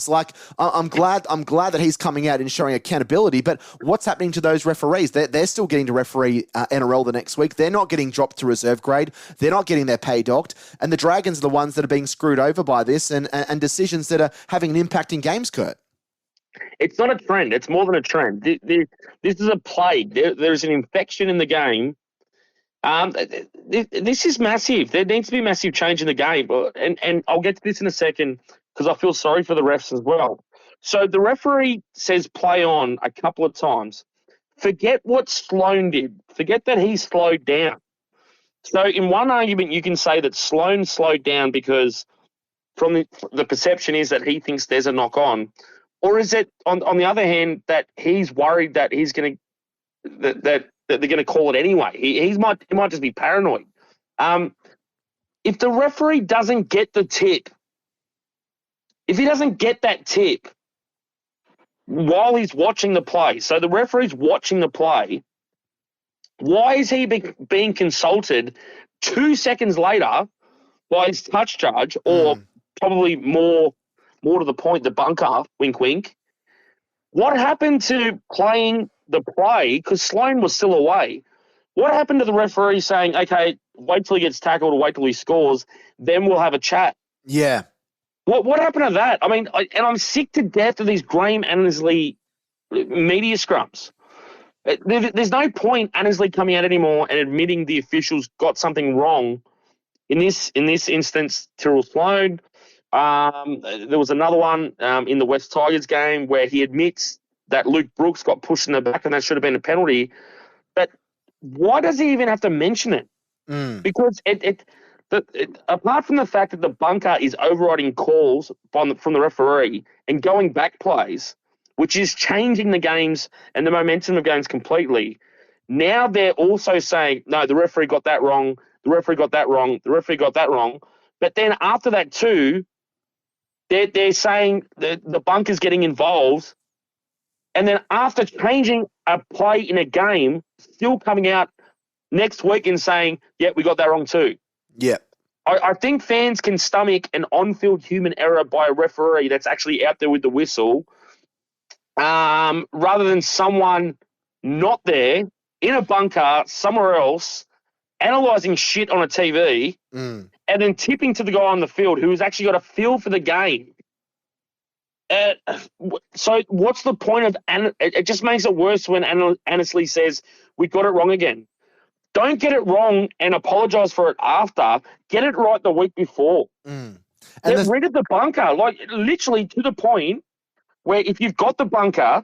Like, I'm glad that he's coming out and showing accountability, but what's happening to those referees? They're still getting to referee NRL the next week. They're not getting dropped to reserve grade. They're not getting their pay docked. And the Dragons are the ones that are being screwed over by this and decisions that are having an impact in games, Kurt. It's not a trend. It's more than a trend. This is a plague. There's an infection in the game. This is massive. There needs to be massive change in the game. And I'll get to this in a second because I feel sorry for the refs as well. So the referee says play on a couple of times. Forget what Sloan did. Forget that he slowed down. So in one argument, you can say that Sloan slowed down because from the perception is that he thinks there's a knock on. Or is it, on the other hand, that he's worried that he's going to that they're going to call it anyway? He might just be paranoid. If the referee doesn't get the tip, if he doesn't get that tip while he's watching the play, so the referee's watching the play, why is he being consulted 2 seconds later by his touch judge, or probably more to the point, the bunker, wink, wink? What happened to playing the play, because Sloan was still away? What happened to the referee saying, okay, wait till he gets tackled or wait till he scores, then we'll have a chat? Yeah. What happened to that? I mean, I'm sick to death of these Graham Annesley media scrums. There's no point Annesley coming out anymore and admitting the officials got something wrong. In this instance, Tyrrell Sloan. There was another one in the West Tigers game where he admits that Luke Brooks got pushed in the back and that should have been a penalty. But why does he even have to mention it? Because apart from the fact that the bunker is overriding calls from the referee and going back plays, which is changing the games and the momentum of games completely, now they're also saying, no, the referee got that wrong, the referee got that wrong, the referee got that wrong. But then after that too, they're saying the bunker's getting involved, and then after changing a play in a game, still coming out next week and saying, yeah, we got that wrong too. Yeah. I think fans can stomach an on-field human error by a referee that's actually out there with the whistle, rather than someone not there, in a bunker, somewhere else, analysing shit on a TV, and then tipping to the guy on the field who's actually got a feel for the game. So what's the point of it? Just makes it worse when Annesley says, we got it wrong again. Don't get it wrong and apologise for it after. Get it right the week before. Get rid of the bunker, like literally to the point where if you've got the bunker,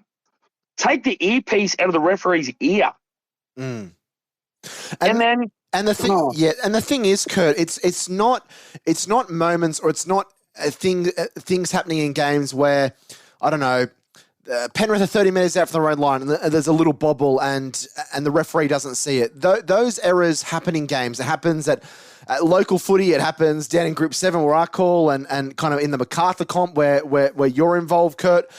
take the earpiece out of the referee's ear. And the thing is, Kurt, it's not moments, or it's not things happening in games where, I don't know, Penrith are 30 metres out from their own line and there's a little bobble and the referee doesn't see it. Those errors happen in games. It happens at local footy. It happens down in Group 7 where I call and kind of in the MacArthur comp where you're involved, Kurt.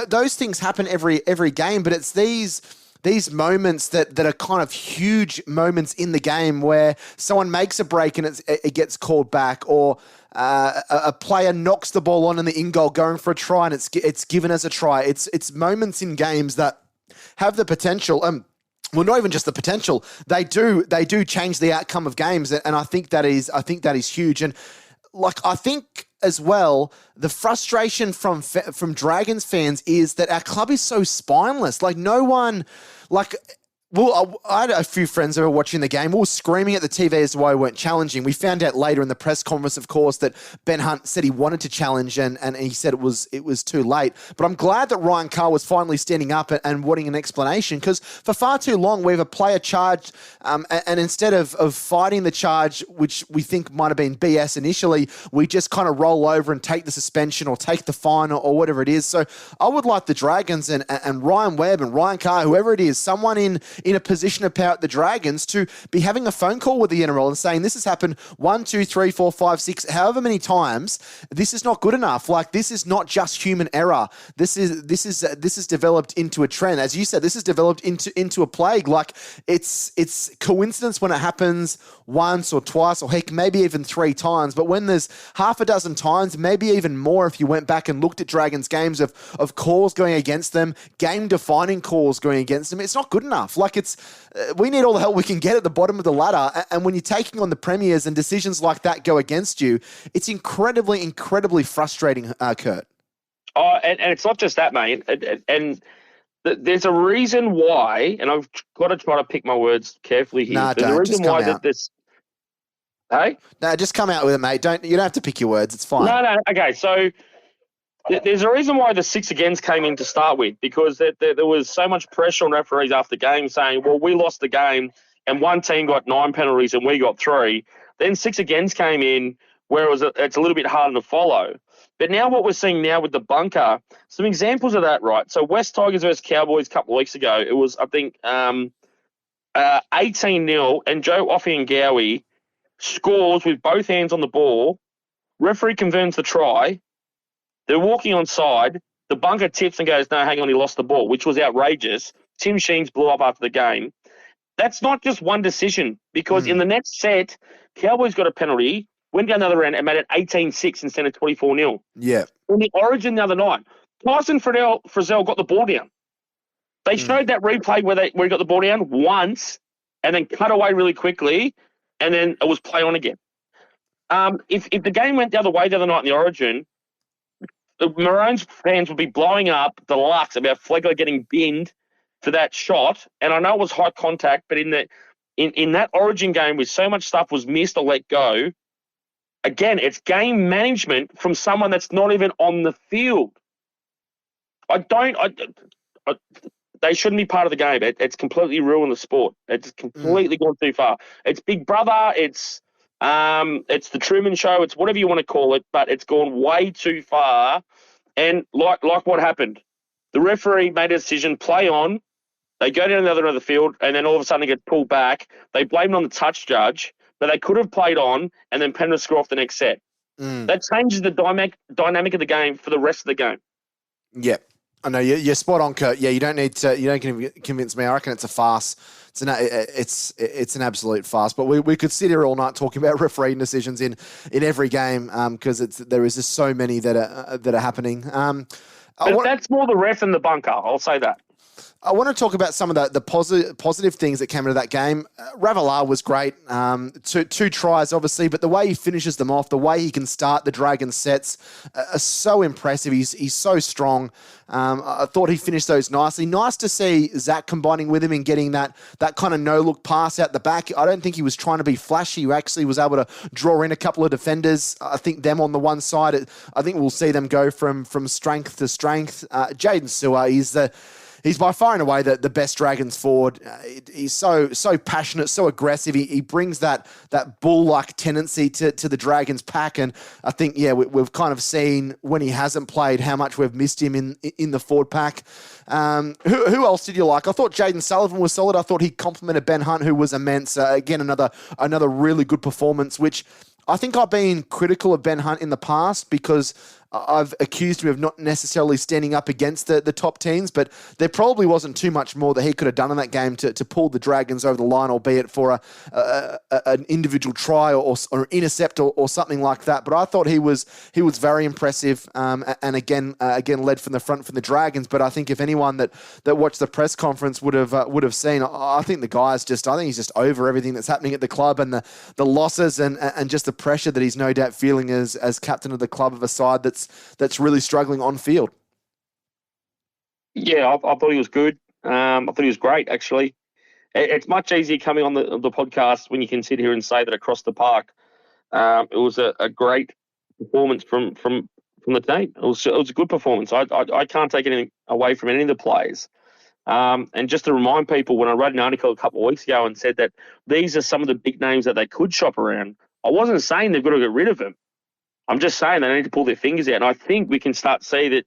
Those things happen every game, but it's these moments that are kind of huge moments in the game where someone makes a break and it gets called back, or a player knocks the ball on in the in-goal going for a try and it's given as a try. It's moments in games that have the potential, well, not even just the potential, they do change the outcome of games, and I think that is huge. And like, I think as well, the frustration from Dragons fans is that our club is so spineless. Like, no one, like, well, I had a few friends that were watching the game. We were screaming at the TV as to why we weren't challenging. We found out later in the press conference, of course, that Ben Hunt said he wanted to challenge and he said it was too late. But I'm glad that Ryan Carr was finally standing up and wanting an explanation, because for far too long we have a player charged and instead of fighting the charge, which we think might have been BS initially, we just kind of roll over and take the suspension or take the fine or whatever it is. So I would like the Dragons and Ryan Webb and Ryan Carr, whoever it is, someone in in a position of power at the Dragons to be having a phone call with the NRL and saying this has happened 1, 2, 3, 4, 5, 6, however many times. This is not good enough. Like, this is not just human error. This is developed into a trend. As you said, this is developed into a plague. Like, it's coincidence when it happens once or twice or heck, maybe even 3 times. But when there's half a dozen times, maybe even more if you went back and looked at Dragons games of calls going against them, game-defining calls going against them, it's not good enough. Like, we need all the help we can get at the bottom of the ladder. And when you're taking on the premiers and decisions like that go against you, it's incredibly, incredibly frustrating, Kurt. Oh, and it's not just that, mate. And there's a reason why, and I've got to try to pick my words carefully here. Nah, there's don't. a reason why that this. Hey? No, just come out with it, mate. You don't have to pick your words. It's fine. No. Okay, so there's a reason why the 6 against came in to start with, because there was so much pressure on referees after the game saying, well, we lost the game and one team got 9 penalties and we got 3. Then 6 against came in where it's a little bit harder to follow. But now what we're seeing now with the bunker, some examples of that, right? So West Tigers versus Cowboys a couple of weeks ago, it was, I think, 18-0, and Joe Offie scores with both hands on the ball. Referee confirms the try. They're walking on side. The bunker tips and goes, no, hang on, he lost the ball, which was outrageous. Tim Sheens blew up after the game. That's not just one decision, because in the next set, Cowboys got a penalty, went down the other end and made it 18-6 instead of 24-0. Yeah. In the Origin the other night, Tyson Frizzell got the ball down. They showed that replay where he got the ball down once and then cut away really quickly, and then it was play on again. If the game went the other way the other night in the Origin, the Maroons fans would be blowing up the Lux about Flegler getting binned for that shot. And I know it was high contact, but in that Origin game where so much stuff was missed or let go, again, it's game management from someone that's not even on the field. They shouldn't be part of the game. It's completely ruined the sport. It's completely gone too far. It's Big Brother. It's the Truman Show. It's whatever you want to call it, but it's gone way too far. And like what happened, the referee made a decision, play on. They go down the other end of the field, and then all of a sudden it gets pulled back. They blame it on the touch judge, but they could have played on and then Penrith score off the next set. That changes the dynamic of the game for the rest of the game. Yeah. I know you're spot on, Kurt. Yeah, you don't convince me. I reckon it's a farce. It's an absolute farce. But we could sit here all night talking about refereeing decisions in every game because there is just so many that are happening. That's more the ref than the bunker. I'll say that. I want to talk about some of the positive things that came into that game. Ravalaar was great. Two tries, obviously, but the way he finishes them off, the way he can start the Dragons sets are so impressive. He's so strong. I thought he finished those nicely. Nice to see Zach combining with him and getting that kind of no-look pass out the back. I don't think he was trying to be flashy. He actually was able to draw in a couple of defenders. I think them on the one side, I think we'll see them go from strength to strength. Jaden Sewer, he's by far and away the best Dragons forward. He's so passionate, so aggressive. He brings that bull-like tendency to the Dragons pack. And I think, we've kind of seen when he hasn't played how much we've missed him in the forward pack. Who else did you like? I thought Jaden Sullivan was solid. I thought he complimented Ben Hunt, who was immense. Again, another really good performance, which I think I've been critical of Ben Hunt in the past because I've accused him of not necessarily standing up against the top teams, but there probably wasn't too much more that he could have done in that game to pull the Dragons over the line, albeit for an individual try or intercept or something like that. But I thought he was very impressive, and again led from the front from the Dragons. But I think if anyone that watched the press conference would have seen, I think the guy's he's just over everything that's happening at the club and the losses and just the pressure that he's no doubt feeling as captain of the club of a side that's really struggling on field. Yeah, I thought he was good. I thought he was great, actually. It's much easier coming on the podcast when you can sit here and say that across the park. It was a great performance from the team. It was a good performance. I can't take anything away from any of the players. And just to remind people, when I wrote an article a couple of weeks ago and said that these are some of the big names that they could shop around, I wasn't saying they've got to get rid of them. I'm just saying they need to pull their fingers out. And I think we can start to see that,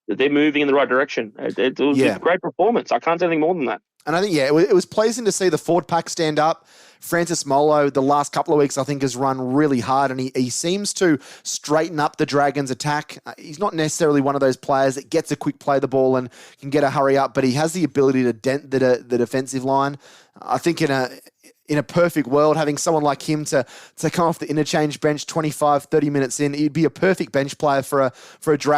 they're moving in the right direction. It was a great performance. I can't say anything more than that. And I think, it was pleasing to see the forward pack stand up. Francis Molo, the last couple of weeks, I think, has run really hard, and he seems to straighten up the Dragons' attack. He's not necessarily one of those players that gets a quick play the ball and can get a hurry up, but he has the ability to dent the defensive line. I think in a perfect world, having someone like him to come off the interchange bench 25, 30 minutes in, he'd be a perfect bench player for a Dragons